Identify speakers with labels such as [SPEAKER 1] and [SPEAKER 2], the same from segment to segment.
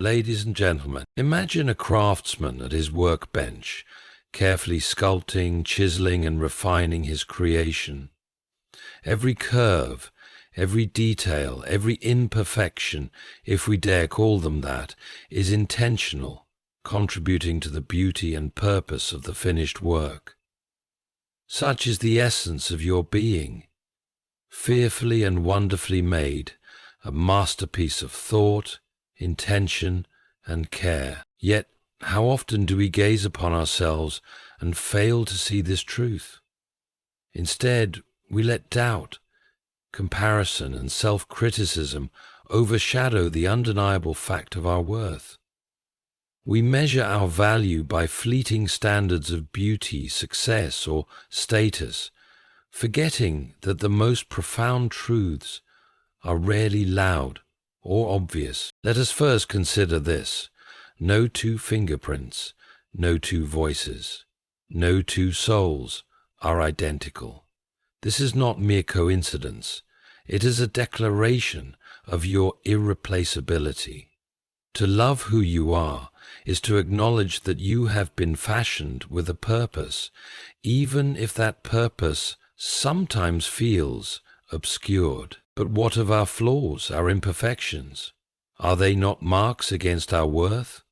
[SPEAKER 1] Ladies and gentlemen, imagine a craftsman at his workbench, carefully sculpting, chiseling, and refining his creation. Every curve, every detail, every imperfection, if we dare call them that, is intentional, contributing to the beauty and purpose of the finished work. Such is the essence of your being, fearfully and wonderfully made, a masterpiece of thought, intention, and care. Yet, how often do we gaze upon ourselves and fail to see this truth? Instead, we let doubt, comparison, and self-criticism overshadow the undeniable fact of our worth. We measure our value by fleeting standards of beauty, success, or status, forgetting that the most profound truths are rarely loud or obvious. Let us first consider this: no two fingerprints, no two voices, no two souls are identical. This is not mere coincidence. It is a declaration of your irreplaceability. To love who you are is to acknowledge that you have been fashioned with a purpose, even if that purpose sometimes feels obscured. But what of our flaws, our imperfections? Are they not marks against our worth?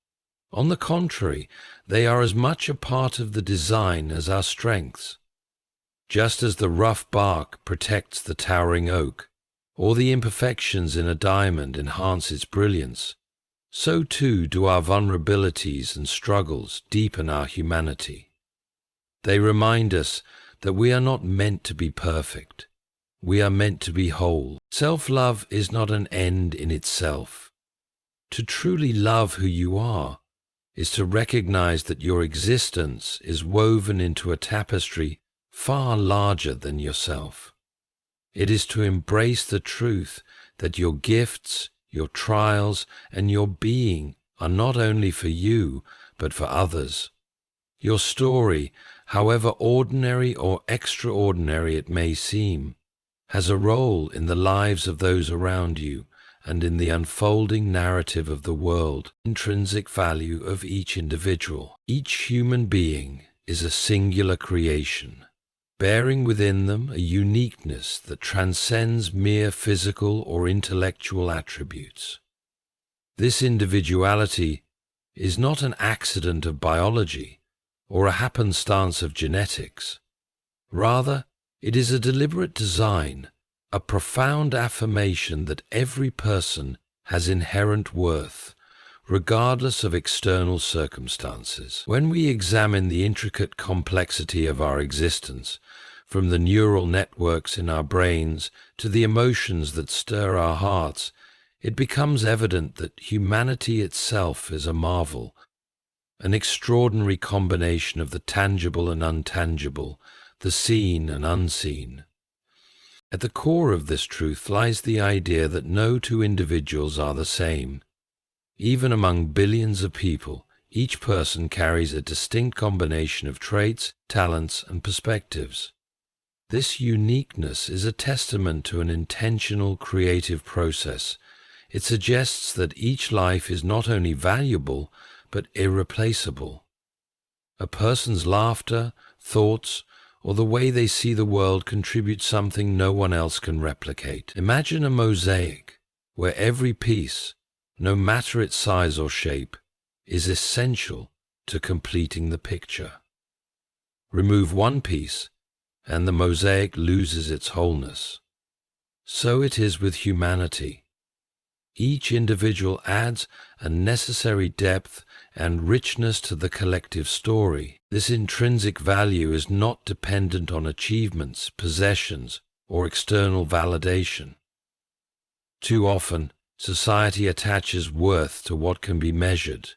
[SPEAKER 1] On the contrary, they are as much a part of the design as our strengths. Just as the rough bark protects the towering oak, or the imperfections in a diamond enhance its brilliance, so too do our vulnerabilities and struggles deepen our humanity. They remind us that we are not meant to be perfect. We are meant to be whole. Self-love is not an end in itself. To truly love who you are is to recognize that your existence is woven into a tapestry far larger than yourself. It is to embrace the truth that your gifts, your trials, and your being are not only for you, but for others. Your story, however ordinary or extraordinary it may seem, has a role in the lives of those around you and in the unfolding narrative of the world. Intrinsic value of each individual. Each human being is a singular creation, bearing within them a uniqueness that transcends mere physical or intellectual attributes. This individuality is not an accident of biology or a happenstance of genetics. Rather, it is a deliberate design, a profound affirmation that every person has inherent worth, regardless of external circumstances. When we examine the intricate complexity of our existence, from the neural networks in our brains to the emotions that stir our hearts, it becomes evident that humanity itself is a marvel, an extraordinary combination of the tangible and untangible, the seen and unseen. At the core of this truth lies the idea that no two individuals are the same. Even among billions of people, each person carries a distinct combination of traits, talents, and perspectives. This uniqueness is a testament to an intentional creative process. It suggests that each life is not only valuable, but irreplaceable. A person's laughter, thoughts, or the way they see the world contribute something no one else can replicate. Imagine a mosaic where every piece, no matter its size or shape, is essential to completing the picture. Remove one piece, and the mosaic loses its wholeness. So it is with humanity. Each individual adds a necessary depth and richness to the collective story. This intrinsic value is not dependent on achievements, possessions, or external validation. Too often, society attaches worth to what can be measured: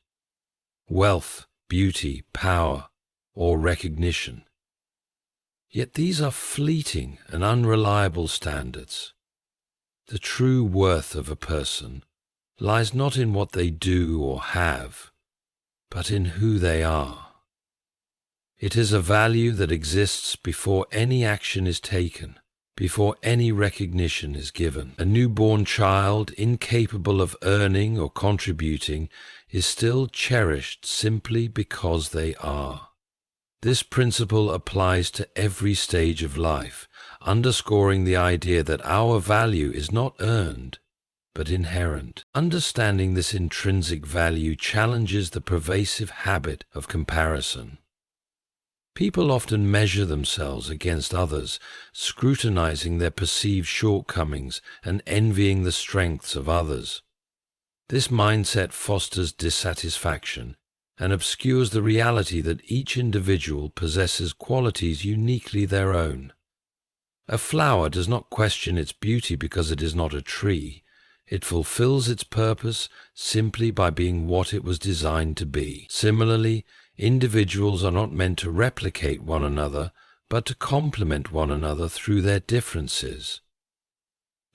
[SPEAKER 1] wealth, beauty, power, or recognition. Yet these are fleeting and unreliable standards. The true worth of a person lies not in what they do or have, but in who they are. It is a value that exists before any action is taken, before any recognition is given. A newborn child, incapable of earning or contributing, is still cherished simply because they are. This principle applies to every stage of life, underscoring the idea that our value is not earned, but inherent. Understanding this intrinsic value challenges the pervasive habit of comparison. People often measure themselves against others, scrutinizing their perceived shortcomings and envying the strengths of others. This mindset fosters dissatisfaction and obscures the reality that each individual possesses qualities uniquely their own. A flower does not question its beauty because it is not a tree. It fulfills its purpose simply by being what it was designed to be. Similarly, individuals are not meant to replicate one another, but to complement one another through their differences.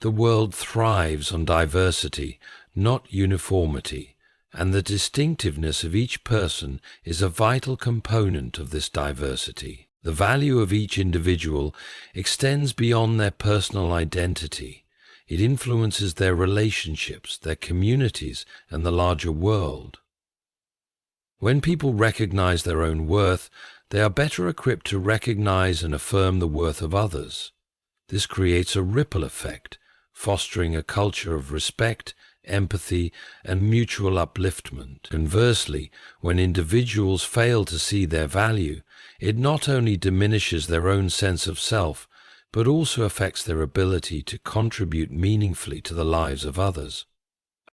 [SPEAKER 1] The world thrives on diversity, not uniformity, and the distinctiveness of each person is a vital component of this diversity. The value of each individual extends beyond their personal identity. It influences their relationships, their communities, and the larger world. When people recognize their own worth, they are better equipped to recognize and affirm the worth of others. This creates a ripple effect, fostering a culture of respect, empathy, and mutual upliftment. Conversely, when individuals fail to see their value, it not only diminishes their own sense of self, but also affects their ability to contribute meaningfully to the lives of others.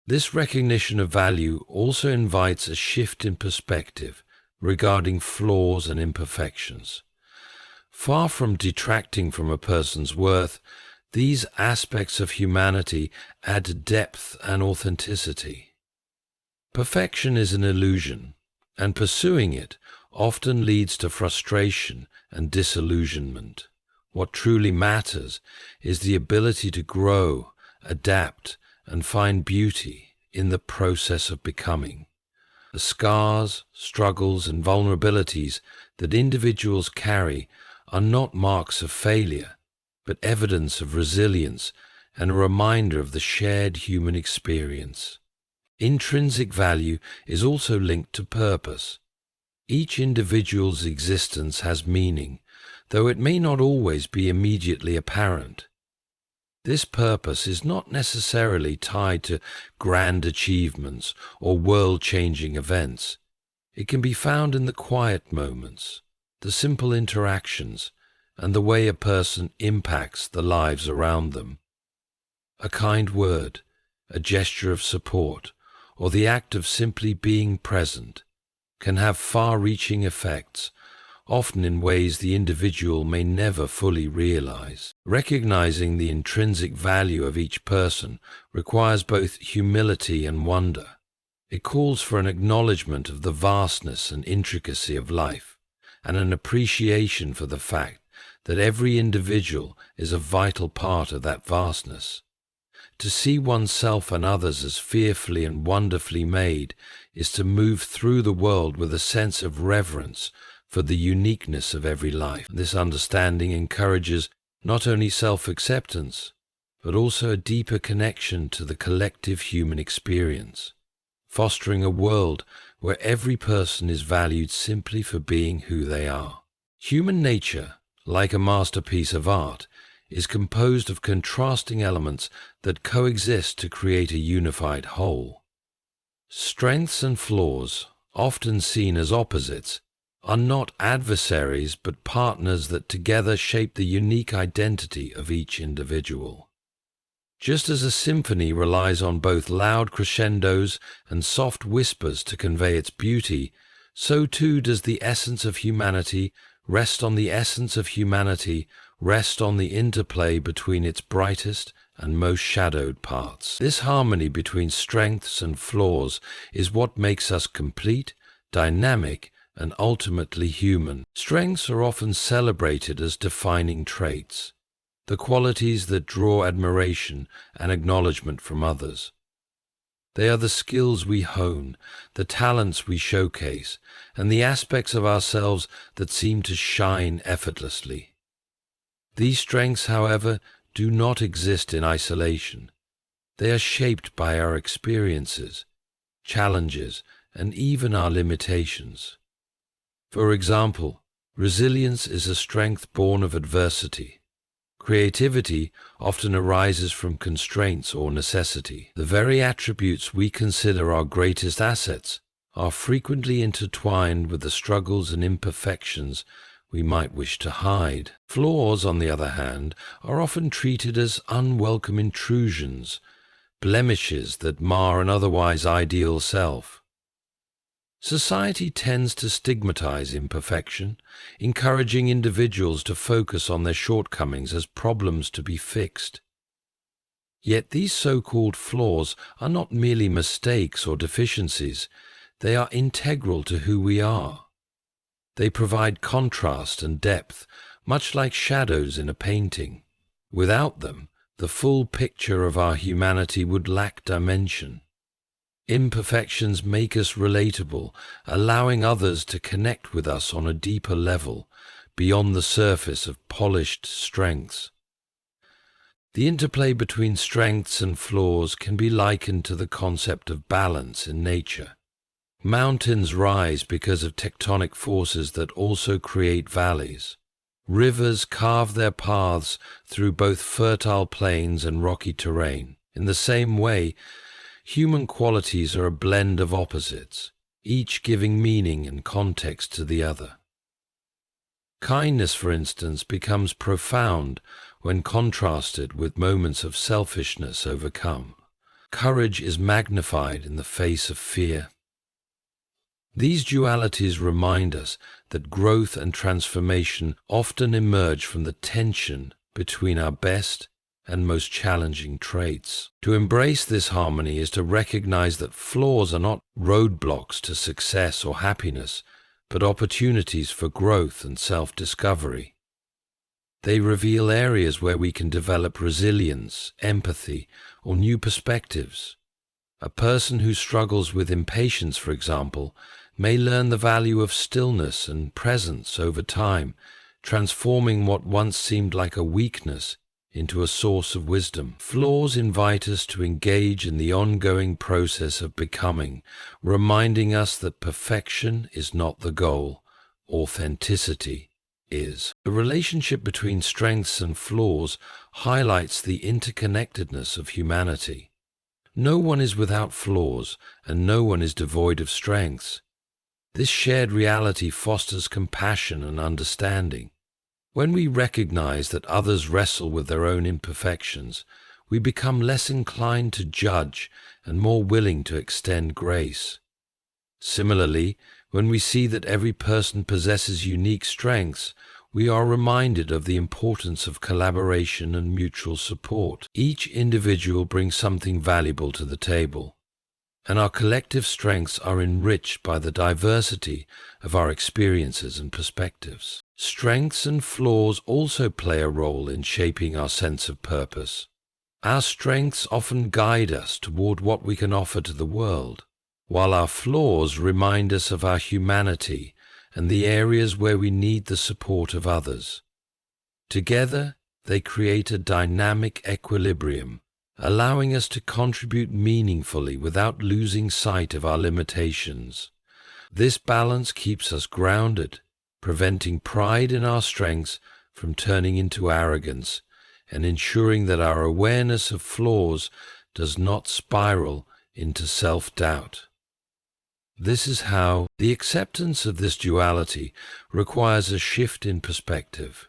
[SPEAKER 1] This recognition of value also invites a shift in perspective regarding flaws and imperfections. Far from detracting from a person's worth, these aspects of humanity add depth and authenticity. Perfection is an illusion, and pursuing it often leads to frustration and disillusionment. What truly matters is the ability to grow, adapt, and find beauty in the process of becoming. The scars, struggles, and vulnerabilities that individuals carry are not marks of failure, but evidence of resilience and a reminder of the shared human experience. Intrinsic value is also linked to purpose. Each individual's existence has meaning, though it may not always be immediately apparent. This purpose is not necessarily tied to grand achievements or world-changing events. It can be found in the quiet moments, the simple interactions, and the way a person impacts the lives around them. A kind word, a gesture of support, or the act of simply being present can have far-reaching effects, often in ways the individual may never fully realize. Recognizing the intrinsic value of each person requires both humility and wonder. It calls for an acknowledgement of the vastness and intricacy of life, and an appreciation for the fact that every individual is a vital part of that vastness. To see oneself and others as fearfully and wonderfully made is to move through the world with a sense of reverence for the uniqueness of every life. This understanding encourages not only self-acceptance, but also a deeper connection to the collective human experience, fostering a world where every person is valued simply for being who they are. Human nature, like a masterpiece of art, is composed of contrasting elements that coexist to create a unified whole. Strengths and flaws, often seen as opposites, are not adversaries but partners that together shape the unique identity of each individual. Just as a symphony relies on both loud crescendos and soft whispers to convey its beauty, so too does the essence of humanity rest on the interplay between its brightest and most shadowed parts. This harmony between strengths and flaws is what makes us complete, dynamic, and ultimately human. Strengths are often celebrated as defining traits, the qualities that draw admiration and acknowledgement from others. They are the skills we hone, the talents we showcase, and the aspects of ourselves that seem to shine effortlessly. These strengths, however, do not exist in isolation. They are shaped by our experiences, challenges, and even our limitations. For example, resilience is a strength born of adversity. Creativity often arises from constraints or necessity. The very attributes we consider our greatest assets are frequently intertwined with the struggles and imperfections we might wish to hide. Flaws, on the other hand, are often treated as unwelcome intrusions, blemishes that mar an otherwise ideal self. Society tends to stigmatize imperfection, encouraging individuals to focus on their shortcomings as problems to be fixed. Yet these so-called flaws are not merely mistakes or deficiencies, they are integral to who we are. They provide contrast and depth, much like shadows in a painting. Without them, the full picture of our humanity would lack dimension. Imperfections make us relatable, allowing others to connect with us on a deeper level, beyond the surface of polished strengths. The interplay between strengths and flaws can be likened to the concept of balance in nature. Mountains rise because of tectonic forces that also create valleys. Rivers carve their paths through both fertile plains and rocky terrain. In the same way, human qualities are a blend of opposites, each giving meaning and context to the other. Kindness, for instance, becomes profound when contrasted with moments of selfishness overcome. Courage is magnified in the face of fear. These dualities remind us that growth and transformation often emerge from the tension between our best and most challenging traits. To embrace this harmony is to recognize that flaws are not roadblocks to success or happiness, but opportunities for growth and self-discovery. They reveal areas where we can develop resilience, empathy, or new perspectives. A person who struggles with impatience, for example, may learn the value of stillness and presence over time, transforming what once seemed like a weakness into a source of wisdom. Flaws invite us to engage in the ongoing process of becoming, reminding us that perfection is not the goal, authenticity is. The relationship between strengths and flaws highlights the interconnectedness of humanity. No one is without flaws, and no one is devoid of strengths. This shared reality fosters compassion and understanding. When we recognize that others wrestle with their own imperfections, we become less inclined to judge and more willing to extend grace. Similarly, when we see that every person possesses unique strengths, we are reminded of the importance of collaboration and mutual support. Each individual brings something valuable to the table, and our collective strengths are enriched by the diversity of our experiences and perspectives. Strengths and flaws also play a role in shaping our sense of purpose. Our strengths often guide us toward what we can offer to the world, while our flaws remind us of our humanity and the areas where we need the support of others. Together, they create a dynamic equilibrium, allowing us to contribute meaningfully without losing sight of our limitations. This balance keeps us grounded, preventing pride in our strengths from turning into arrogance, and ensuring that our awareness of flaws does not spiral into self-doubt. This is how the acceptance of this duality requires a shift in perspective.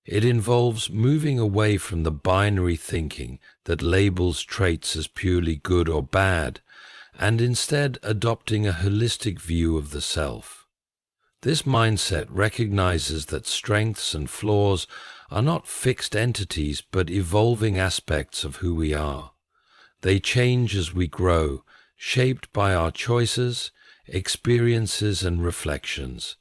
[SPEAKER 1] It involves moving away from the binary thinking that labels traits as purely good or bad, and instead adopting a holistic view of the self. This mindset recognizes that strengths and flaws are not fixed entities but evolving aspects of who we are. They change as we grow, shaped by our choices, experiences, and reflections.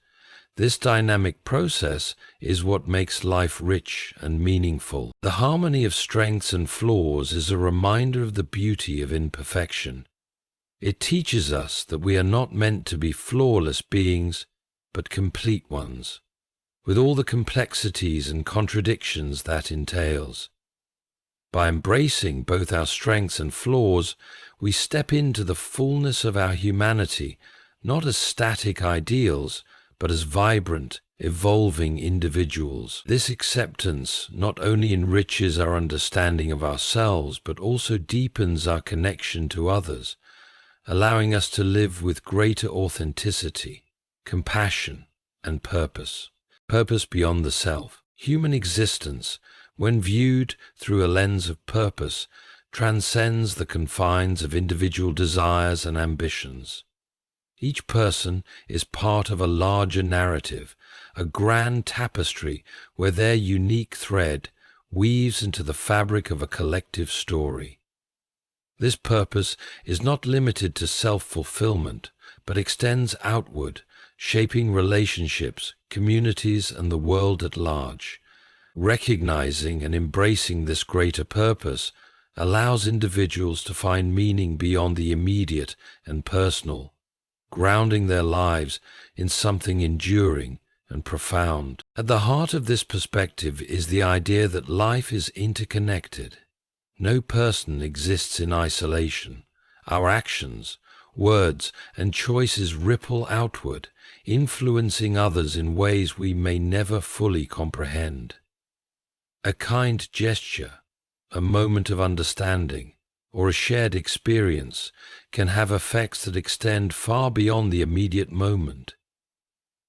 [SPEAKER 1] This dynamic process is what makes life rich and meaningful. The harmony of strengths and flaws is a reminder of the beauty of imperfection. It teaches us that we are not meant to be flawless beings, but complete ones, with all the complexities and contradictions that entails. By embracing both our strengths and flaws, we step into the fullness of our humanity, not as static ideals, but as vibrant, evolving individuals. This acceptance not only enriches our understanding of ourselves, but also deepens our connection to others, allowing us to live with greater authenticity, compassion, and purpose. Purpose beyond the self. Human existence, when viewed through a lens of purpose, transcends the confines of individual desires and ambitions. Each person is part of a larger narrative, a grand tapestry where their unique thread weaves into the fabric of a collective story. This purpose is not limited to self-fulfillment, but extends outward, shaping relationships, communities, and the world at large. Recognizing and embracing this greater purpose allows individuals to find meaning beyond the immediate and personal, grounding their lives in something enduring and profound. At the heart of this perspective is the idea that life is interconnected. No person exists in isolation. Our actions, words, and choices ripple outward, influencing others in ways we may never fully comprehend. A kind gesture, a moment of understanding, or a shared experience can have effects that extend far beyond the immediate moment.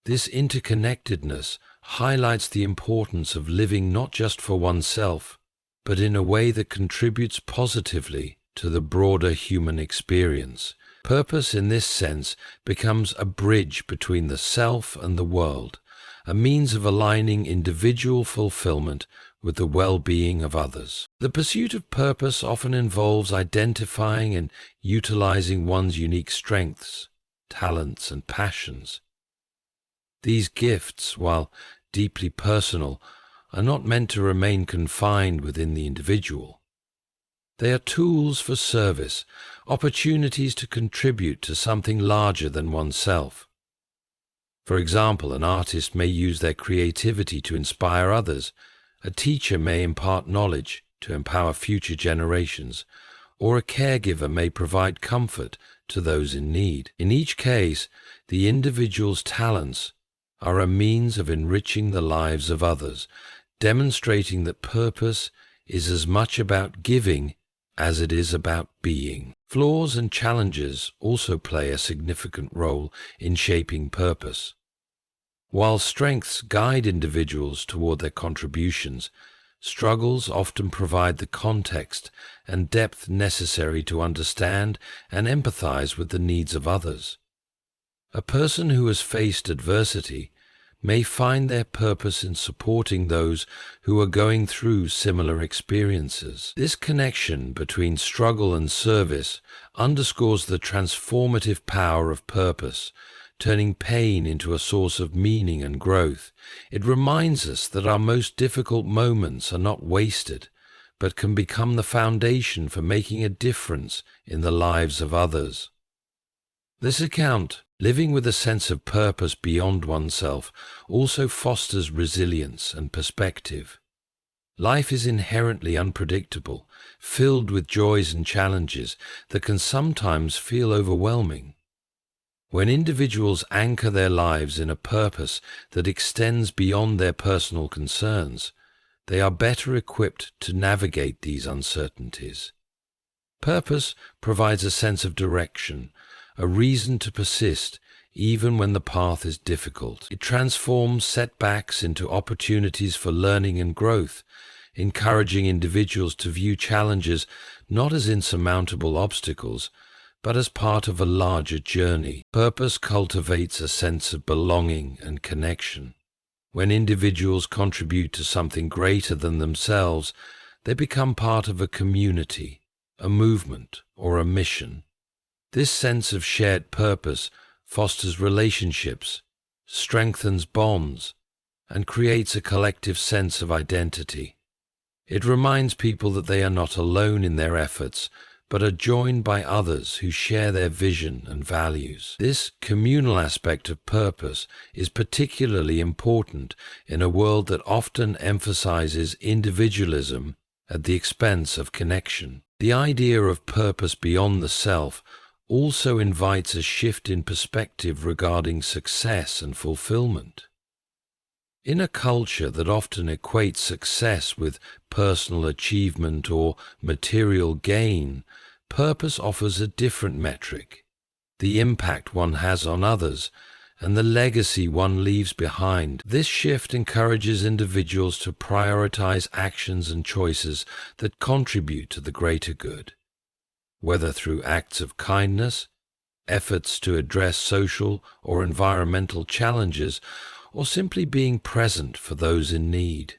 [SPEAKER 1] This interconnectedness highlights the importance of living not just for oneself, but in a way that contributes positively to the broader human experience. Purpose in this sense becomes a bridge between the self and the world, a means of aligning individual fulfillment with the well-being of others. The pursuit of purpose often involves identifying and utilizing one's unique strengths, talents, and passions. These gifts, while deeply personal, are not meant to remain confined within the individual. They are tools for service, opportunities to contribute to something larger than oneself. For example, an artist may use their creativity to inspire others, a teacher may impart knowledge to empower future generations, or a caregiver may provide comfort to those in need. In each case, the individual's talents are a means of enriching the lives of others, demonstrating that purpose is as much about giving as it is about being. Flaws and challenges also play a significant role in shaping purpose. While strengths guide individuals toward their contributions, struggles often provide the context and depth necessary to understand and empathize with the needs of others. A person who has faced adversity may find their purpose in supporting those who are going through similar experiences. This connection between struggle and service underscores the transformative power of purpose, turning pain into a source of meaning and growth. It reminds us that our most difficult moments are not wasted, but can become the foundation for making a difference in the lives of others. This account, living with a sense of purpose beyond oneself, also fosters resilience and perspective. Life is inherently unpredictable, filled with joys and challenges that can sometimes feel overwhelming. When individuals anchor their lives in a purpose that extends beyond their personal concerns, they are better equipped to navigate these uncertainties. Purpose provides a sense of direction, a reason to persist even when the path is difficult. It transforms setbacks into opportunities for learning and growth, encouraging individuals to view challenges not as insurmountable obstacles, but as part of a larger journey. Purpose cultivates a sense of belonging and connection. When individuals contribute to something greater than themselves, they become part of a community, a movement, or a mission. This sense of shared purpose fosters relationships, strengthens bonds, and creates a collective sense of identity. It reminds people that they are not alone in their efforts, but are joined by others who share their vision and values. This communal aspect of purpose is particularly important in a world that often emphasizes individualism at the expense of connection. The idea of purpose beyond the self also invites a shift in perspective regarding success and fulfillment. In a culture that often equates success with personal achievement or material gain, purpose offers a different metric: the impact one has on others and the legacy one leaves behind. This shift encourages individuals to prioritize actions and choices that contribute to the greater good, whether through acts of kindness, efforts to address social or environmental challenges, or simply being present for those in need.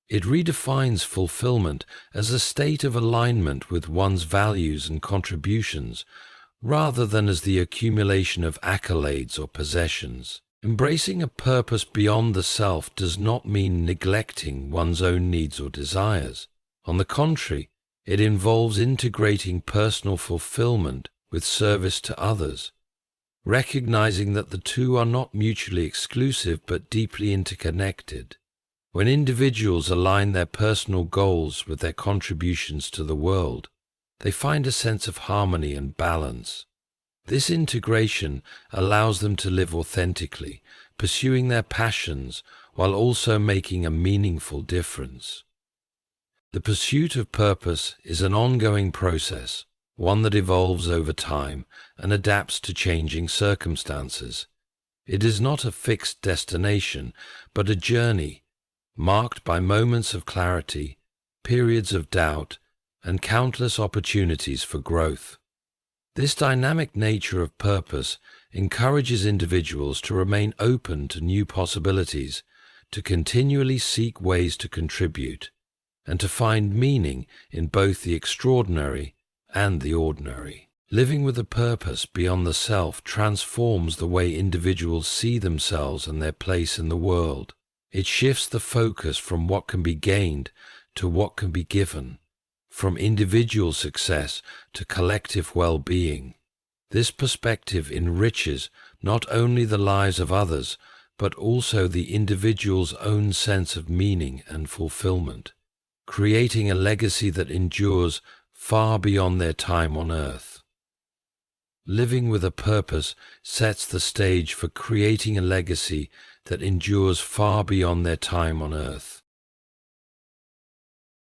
[SPEAKER 1] It redefines fulfillment as a state of alignment with one's values and contributions, rather than as the accumulation of accolades or possessions. Embracing a purpose beyond the self does not mean neglecting one's own needs or desires. On the contrary, it involves integrating personal fulfillment with service to others, recognizing that the two are not mutually exclusive but deeply interconnected. When individuals align their personal goals with their contributions to the world, they find a sense of harmony and balance. This integration allows them to live authentically, pursuing their passions while also making a meaningful difference. The pursuit of purpose is an ongoing process, one that evolves over time and adapts to changing circumstances. It is not a fixed destination, but a journey marked by moments of clarity, periods of doubt, and countless opportunities for growth. This dynamic nature of purpose encourages individuals to remain open to new possibilities, to continually seek ways to contribute, and to find meaning in both the extraordinary and the ordinary. Living with a purpose beyond the self transforms the way individuals see themselves and their place in the world. It shifts the focus from what can be gained to what can be given, from individual success to collective well-being. This perspective enriches not only the lives of others, but also the individual's own sense of meaning and fulfillment, creating a legacy that endures far beyond their time on earth. Living with a purpose sets the stage for creating a legacy that endures far beyond their time on earth.